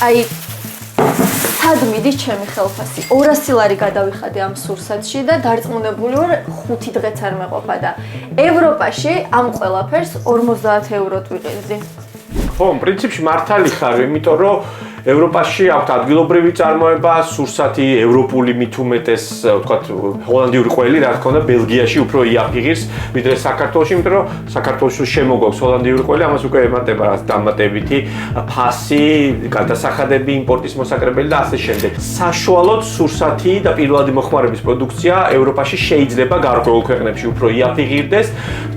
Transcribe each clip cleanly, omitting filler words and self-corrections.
აი სად მიდის ჩემი ხელფასი? 200 ლარი გადავიხადე ამ სურსათში და დარწმუნებული ვარ 5 დღეც არ მეყოფა და ევროპაში ამ ყველაფერს 50 ევროთ ვიყიდი. ხო, პრინციპში მართალი ხარ, იმიტომ რომ ევროპაში აქვს ადგილობრივი წარმოება, სურსათი ევროპული მით უმეტეს, ვთქვათ, ჰოლანდიური ყველი, რა თქმა უნდა, ბელგიაში უფრო იაფიღირს, ვიდრე საქართველოში, იმიტომ რომ საქართველოში შემოგვაქვს ჰოლანდიური ყველი, ამას უკვე ემატება რაც დამატებითი ფასი, გადასახადები, იმპორტის მოსაკრებელი და ასე შემდეგ. საშუალოდ სურსათი და პირველადი მოხმარების პროდუქცია ევროპაში შეიძლება გარკვეულ ქვეყნებში უფრო იაფიღირდეს,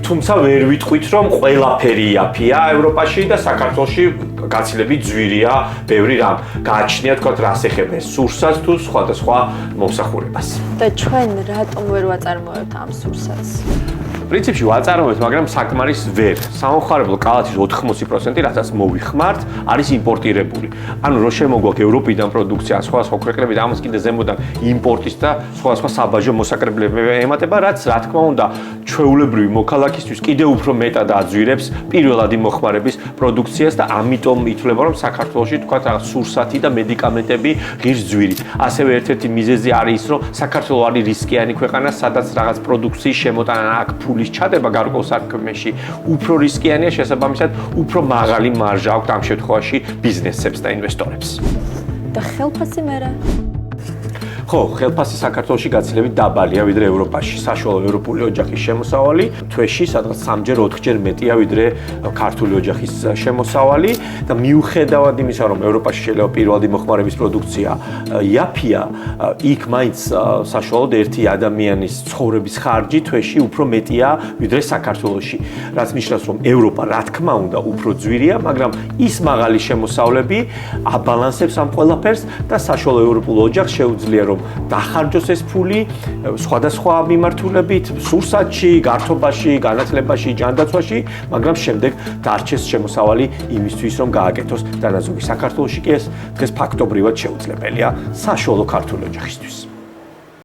თუმცა ვერ ვიტყვით, რომ ყველაფერი იაფია ევროპაში და საქართველოში გაცილებით ძვირია ბევრი რამ გააჩნია თქვათ რას ეხება სურსათს თუ სხვადასხვა მომსახურებას. და ჩვენ რატომ ვერ ვაწარმოებთ ამ სურსათს? პრინციპში ვაწარმოებთ, მაგრამ საკმარის ვერ. სამომხმარებლო კალათის 80%, რასაც მოვიხმართ, არის იმპორტირებული. ანუ რო შემოგვაქვს ევროპიდან პროდუქცია, სხვადასხვა ქვეყნებიდან, ამას კიდე ზემოდან იმპორტის და სხვადასხვა საბაჟო მოსაკრებლებები ემატება, რაც რა თქმა უნდა, ჩვეულებრივი მოქალაქისთვის კიდე უფრო მეტად აძვირებს პირველადი მოხმარების პროდუქციას და ამიტომ ითვლება, რომ საქართველოში თქვათ რაღაც სურსათი და მედიკამენტები ღირს ძვირით. ასევე ერთ-ერთი მიზეზი არის ის, რომ საქართველო არის რისკიანი ქვეყანა, სადაც რაღაც პროდუქციის შემოტანა აქ ფულის ჩადება გარკვეულ საქმეში უფრო რისკიანია, შესაბამისად, უფრო მაღალი მარჟა აქვს ამ შემთხვევაში ბიზნესებს და ინვესტორებს. და ხელფასი მერე? ხო, ხელფასი საქართველოში გაცილებით დაბალია ვიდრე ევროპაში. საშუალო ევროპული ოჯახის შემოსავალი თვეში სადღაც 3-ჯერ 4-ჯერ მეტია ვიდრე ქართული ოჯახის შემოსავალი და მიუხედავად იმისა, რომ ევროპაში შეიძლება პირველადი მოხმარების პროდუქცია იაფია, იქ მაინც საშუალოდ ერთი ადამიანის ცხოვრების ხარჯი თვეში უფრო მეტია ვიდრე საქართველოში. რაც ნიშნავს, რომ ევროპა რა თქმა უნდა უფრო ძვირია, მაგრამ ის მაღალი შემოსავლები აბალანსებს ამ ყველაფერს და საშუალო ევროპულ ოჯახს შეუძლია რომ დახარჯოს ეს ფული სხვადასხვა მიმართულებით, სურსათში, გართობაში, განათლებაში, ჯანდაცვაში, მაგრამ შემდეგ დარჩეს შემოსავალი იმისთვის, რომ გააკეთოს დანაზოგი. საქართველოში კი ეს დღეს ფაქტობრივად შეუძლებელია საშუალო ქართული ოჯახისთვის.